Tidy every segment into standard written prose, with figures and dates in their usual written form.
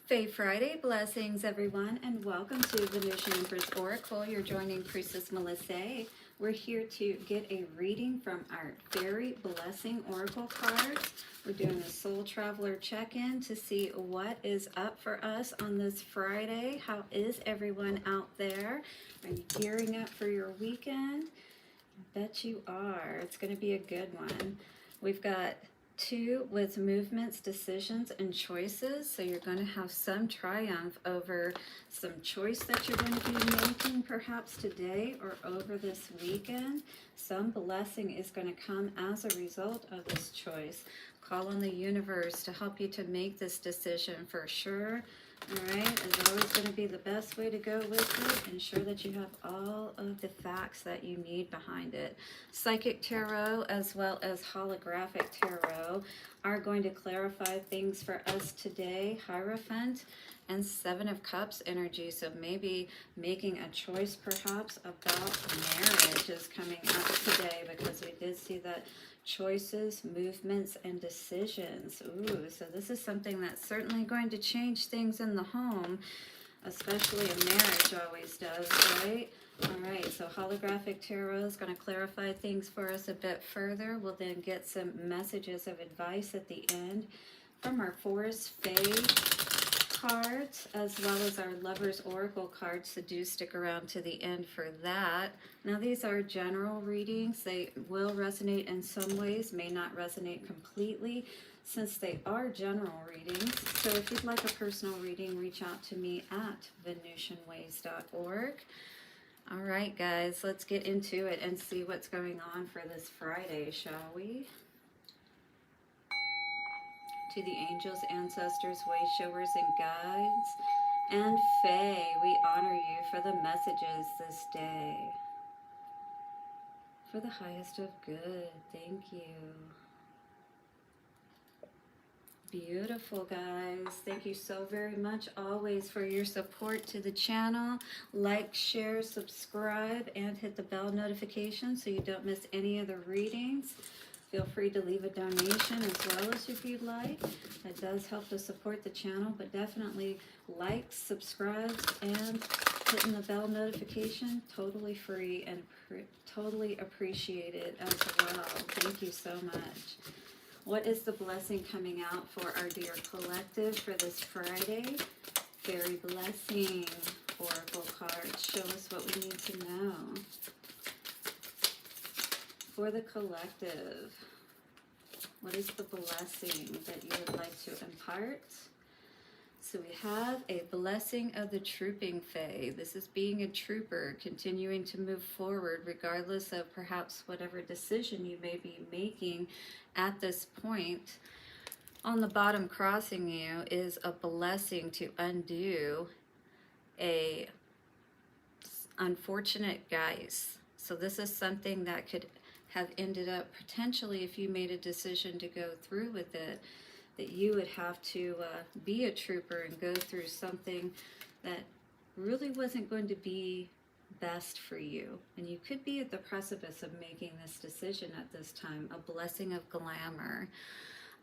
Fae Friday blessings, everyone, and welcome to Venusian Empress Oracle. You're joining Priestess Melissa. We're here to get a reading from our Faery Blessing Oracle cards. We're doing a Soul Traveler check-in to see what is up for us on this Friday. How is everyone out there? Are you gearing up for your weekend? I bet you are. It's going to be a good one. We've got 2 with movements, decisions, and choices. So you're going to have some triumph over some choice that you're going to be making perhaps today or over this weekend. Some blessing is going to come as a result of this choice. Call on the universe to help you to make this decision for sure. All right, is always going to be the best way to go with it. Ensure that you have all of the facts that you need behind it. Psychic Tarot as well as Holographic Tarot are going to clarify things for us today. Hierophant and 7 of Cups energy. So maybe making a choice perhaps about marriage is coming up today, because we did see that choices, movements, and decisions. Ooh, so this is something that's certainly going to change things in the home, especially a marriage always does, right? All right, so Holographic Tarot is going to clarify things for us a bit further. We'll then get some messages of advice at the end from our Forest Fae cards, as well as our Lover's Oracle cards, so do stick around to the end for that. Now these are general readings. They will resonate in some ways, may not resonate completely, since they are general readings. So if you'd like a personal reading, reach out to me at venusianways.org. All right, guys, let's get into it and see what's going on for this Friday, shall we? To the angels, ancestors, way showers, and guides, and Fae, we honor you for the messages this day. For the highest of good, thank you. Beautiful, guys. Thank you so very much always for your support to the channel. Like, share, subscribe, and hit the bell notification so you don't miss any of the readings. Feel free to leave a donation as well as if you'd like. That does help to support the channel, but definitely like, subscribe, and hitting the bell notification, totally free and totally appreciated as well. Thank you so much. What is the blessing coming out for our dear collective for this Friday? Faery Blessing Oracle cards. Show us what we need to know. For the collective, what is the blessing that you would like to impart? So we have a blessing of the Trouping Fae. This is being a trooper, continuing to move forward regardless of perhaps whatever decision you may be making at this point. On the bottom crossing you is a blessing to undo a unfortunate guise. So this is something that could have ended up potentially, if you made a decision to go through with it, that you would have to be a trooper and go through something that really wasn't going to be best for you. And you could be at the precipice of making this decision at this time, a blessing of glamour.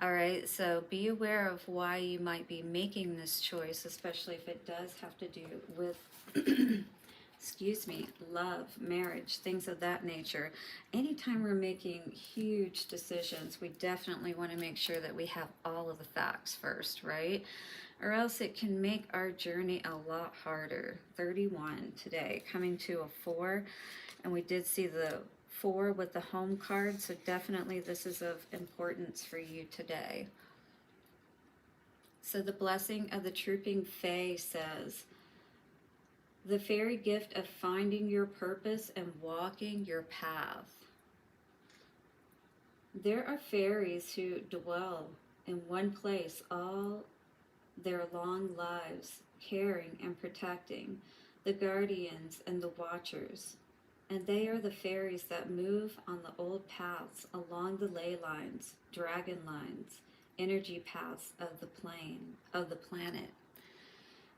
All right, so be aware of why you might be making this choice, especially if it does have to do with excuse me, love, marriage, things of that nature. Anytime we're making huge decisions, we definitely want to make sure that we have all of the facts first, right? Or else it can make our journey a lot harder. 31 today, coming to a 4, and we did see the 4 with the home card, so definitely this is of importance for you today. So the blessing of the Trouping Fae says, the fairy gift of finding your purpose and walking your path. There are fairies who dwell in one place all their long lives, caring and protecting, the guardians and the watchers. And they are the fairies that move on the old paths along the ley lines, dragon lines, energy paths of the plane, of the planet.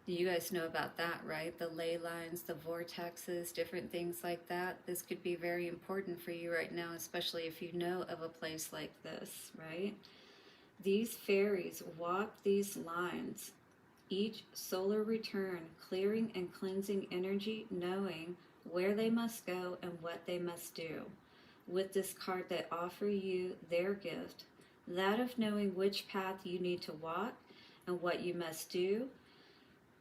You guys know about that, right? The ley lines, the vortexes, different things like that. This could be very important for you right now, especially if you know of a place like this, right? These fairies walk these lines each solar return, clearing and cleansing energy, knowing where they must go and what they must do. With this card, they offer you their gift, that of knowing which path you need to walk and what you must do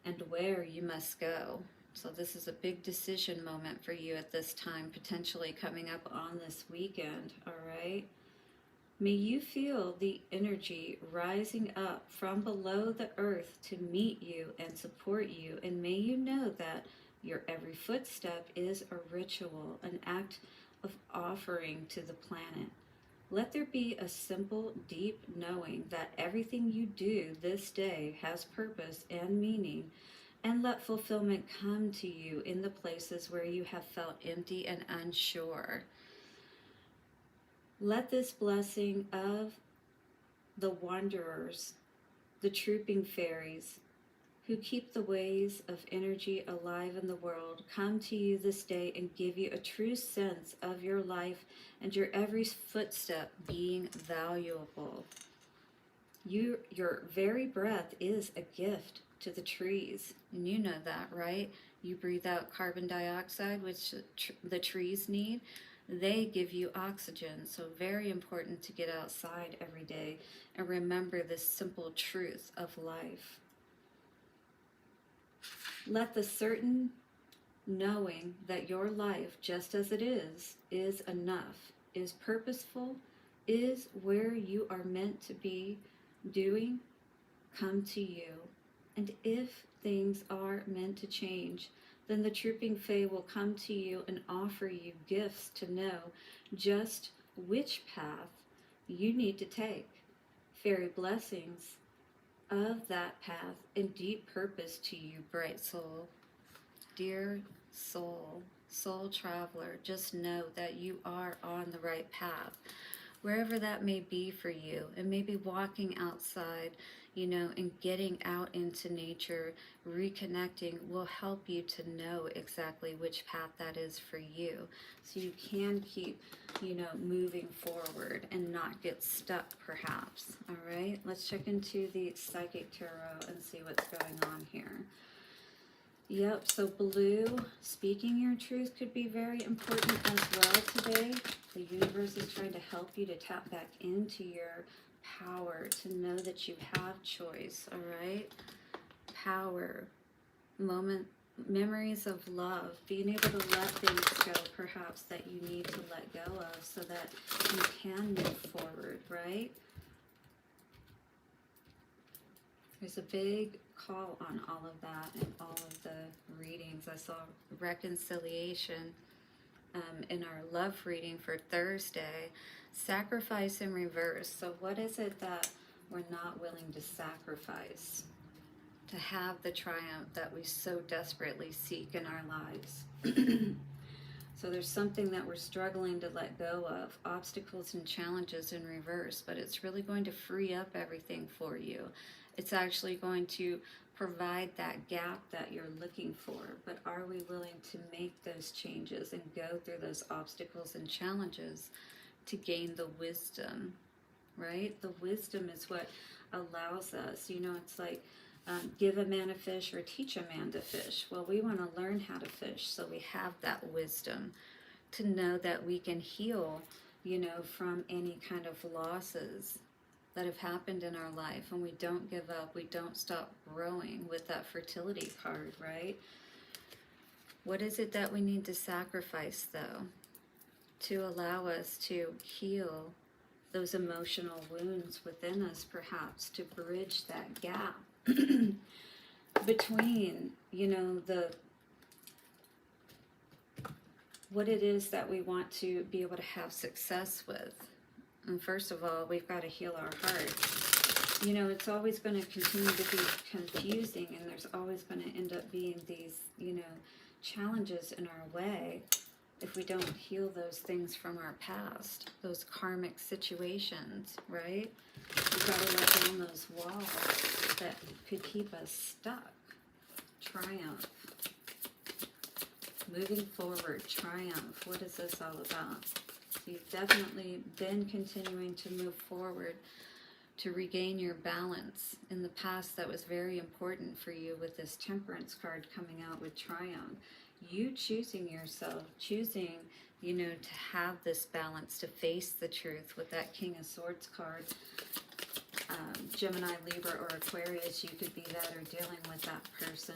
and where you must go. So this is a big decision moment for you at this time, potentially coming up on this weekend, all right? May you feel the energy rising up from below the earth to meet you and support you, and may you know that your every footstep is a ritual, an act of offering to the planet. Let there be a simple, deep knowing that everything you do this day has purpose and meaning, and let fulfillment come to you in the places where you have felt empty and unsure. Let this blessing of the wanderers, the trouping fairies, who keep the ways of energy alive in the world, come to you this day and give you a true sense of your life and your every footstep being valuable. Your very breath is a gift to the trees, and you know that, right? You breathe out carbon dioxide, which the trees need. They give you oxygen, so very important to get outside every day and remember this simple truth of life. Let the certain knowing that your life, just as it is enough, is purposeful, is where you are meant to be doing, come to you. And if things are meant to change, then the trouping fae will come to you and offer you gifts to know just which path you need to take. Fairy blessings of that path and deep purpose to you, bright soul. Dear soul, soul traveler, just know that you are on the right path. Wherever that may be for you, and maybe walking outside, and getting out into nature, reconnecting will help you to know exactly which path that is for you. So you can keep, moving forward and not get stuck perhaps. All right, let's check into the Psychic Tarot and see what's going on here. Yep, so blue, speaking your truth could be very important as well today. The universe is trying to help you to tap back into your power, to know that you have choice, all right? Power, memories of love, being able to let things go perhaps that you need to let go of so that you can move forward, right? There's a big call on all of that in all of the readings. I saw reconciliation in our love reading for Thursday. Sacrifice in reverse. So what is it that we're not willing to sacrifice to have the triumph that we so desperately seek in our lives? So there's something that we're struggling to let go of, obstacles and challenges in reverse, but it's really going to free up everything for you. It's actually going to provide that gap that you're looking for, but are we willing to make those changes and go through those obstacles and challenges to gain the wisdom, right? The wisdom is what allows us, it's like give a man a fish or teach a man to fish. Well, we want to learn how to fish, so we have that wisdom to know that we can heal, from any kind of losses that have happened in our life, and we don't give up, we don't stop growing with that fertility card, right? What is it that we need to sacrifice, though, to allow us to heal those emotional wounds within us, perhaps, to bridge that gap between, what it is that we want to be able to have success with. And first of all, we've got to heal our heart. It's always going to continue to be confusing, and there's always going to end up being these, challenges in our way if we don't heal those things from our past, those karmic situations, right? We've got to let down those walls that could keep us stuck. Triumph. Moving forward, triumph. What is this all about? So you've definitely been continuing to move forward to regain your balance. In the past, that was very important for you with this Temperance card coming out with Triumph. You choosing yourself, choosing, you know, to have this balance, to face the truth with that King of Swords card. Gemini, Libra, or Aquarius, you could be that or dealing with that person.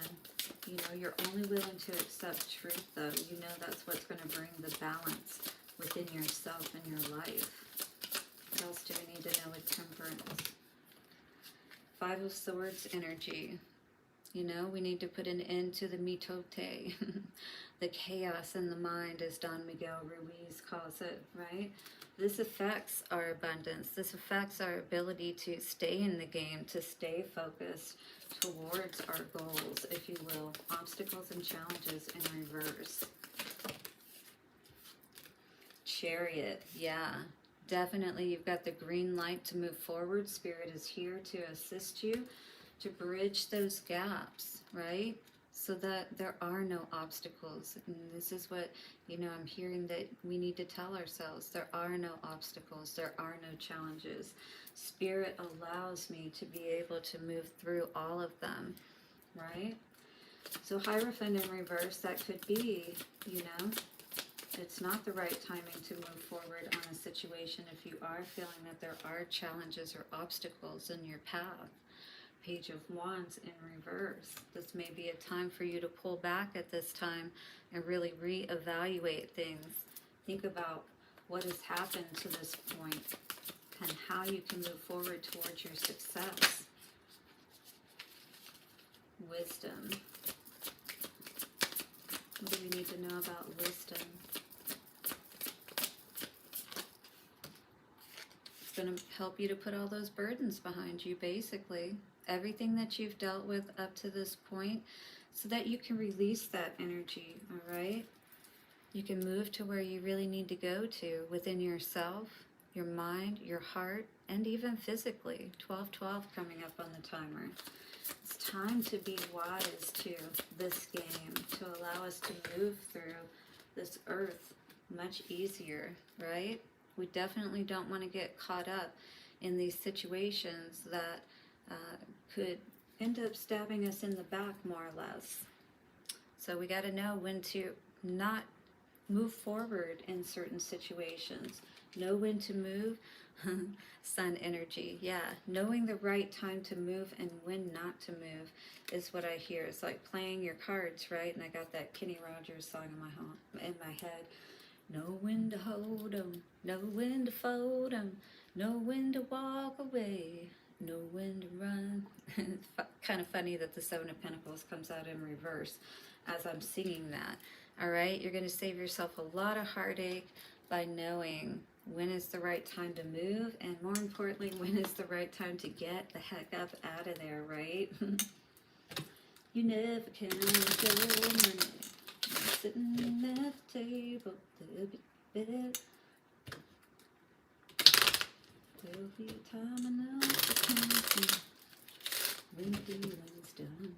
You know, you're only willing to accept truth, though. You know that's what's going to bring the balance within yourself and your life. What else do we need to know with Temperance? Five of Swords energy. You know, we need to put an end to the mitote, the chaos in the mind, as Don Miguel Ruiz calls it, right? This affects our abundance. This affects our ability to stay in the game, to stay focused towards our goals, if you will. Obstacles and challenges in reverse. Chariot, yeah. Definitely, you've got the green light to move forward. Spirit is here to assist you, to bridge those gaps, right? So that there are no obstacles. And this is what, you know, I'm hearing that we need to tell ourselves. There are no obstacles. There are no challenges. Spirit allows me to be able to move through all of them, right? So Hierophant in reverse, that could be, you know, it's not the right timing to move forward on a situation if you are feeling that there are challenges or obstacles in your path. Page of Wands in reverse. This may be a time for you to pull back at this time and really reevaluate things. Think about what has happened to this point and how you can move forward towards your success. Wisdom. What do we need to know about wisdom? It's going to help you to put all those burdens behind you, basically. Everything that you've dealt with up to this point, so that you can release that energy, all right? You can move to where you really need to go to within yourself, your mind, your heart, and even physically. 12-12 coming up on the timer. It's time to be wise to this game, to allow us to move through this earth much easier, right? We definitely don't want to get caught up in these situations that could end up stabbing us in the back, more or less. So we got to know when to not move forward in certain situations. Know when to move. Sun energy, yeah. Knowing the right time to move and when not to move is what I hear. It's like playing your cards, right? And I got that Kenny Rogers song in my head. Know when to hold 'em, know when to fold 'em, know when to walk away, know when to run. It's kind of funny that the Seven of Pentacles comes out in reverse as I'm singing that. All right, you're going to save yourself a lot of heartache by knowing when is the right time to move, and more importantly, when is the right time to get the heck up out of there, right? You never can show money. Sitting at the table, there'll be a time enough to come when the dealing's done.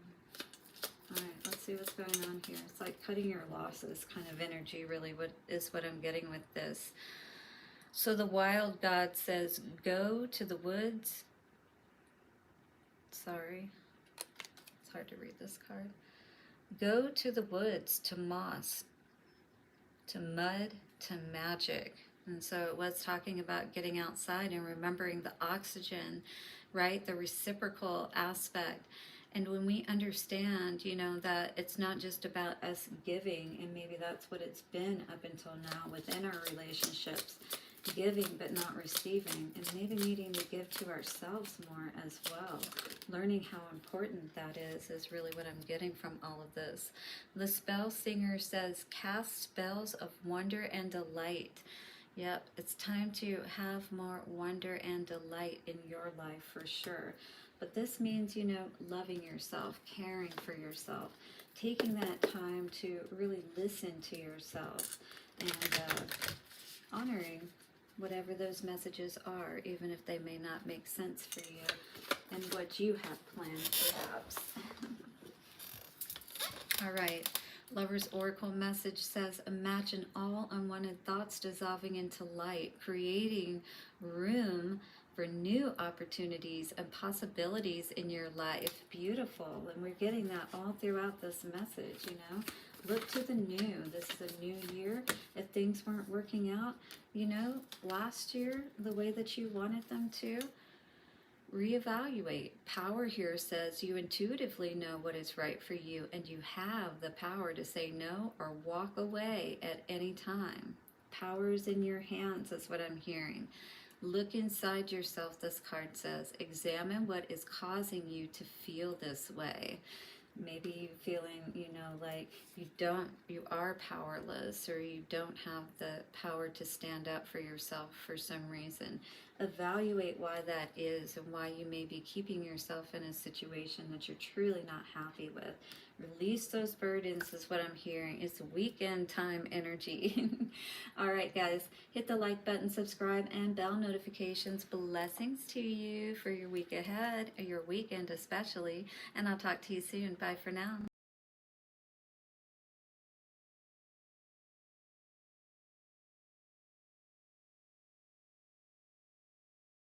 Alright, let's see what's going on here. It's like cutting your losses kind of energy, really, what I'm getting with this. So the Wild God says, go to the woods. Sorry, it's hard to read this card. Go to the woods, to moss, to mud, to magic. And so it was talking about getting outside and remembering the oxygen, right? The reciprocal aspect. And when we understand, you know, that it's not just about us giving, and maybe that's what it's been up until now within our relationships, giving but not receiving, and maybe needing to give to ourselves more as well. Learning how important that is really what I'm getting from all of this. The Spell Singer says, cast spells of wonder and delight. Yep, it's time to have more wonder and delight in your life for sure. But this means, you know, loving yourself, caring for yourself, taking that time to really listen to yourself, and honoring whatever those messages are, even if they may not make sense for you, and what you have planned, perhaps. All right. Lover's Oracle message says, imagine all unwanted thoughts dissolving into light, creating room for new opportunities and possibilities in your life. Beautiful. And we're getting that all throughout this message, you know. Look to the new. This is a new year. If things weren't working out, you know, last year, the way that you wanted them to, reevaluate. Power here says you intuitively know what is right for you, and you have the power to say no or walk away at any time. Power is in your hands is what I'm hearing. Look inside yourself, this card says. Examine what is causing you to feel this way. Maybe you feeling, you know, like you are powerless, or you don't have the power to stand up for yourself for some reason. Evaluate why that is and why you may be keeping yourself in a situation that you're truly not happy with. Release those burdens is what I'm hearing. It's weekend time energy. All right, guys, hit the like button, subscribe, and bell notifications. Blessings to you for your week ahead, your weekend especially, and I'll talk to you soon. Bye for now.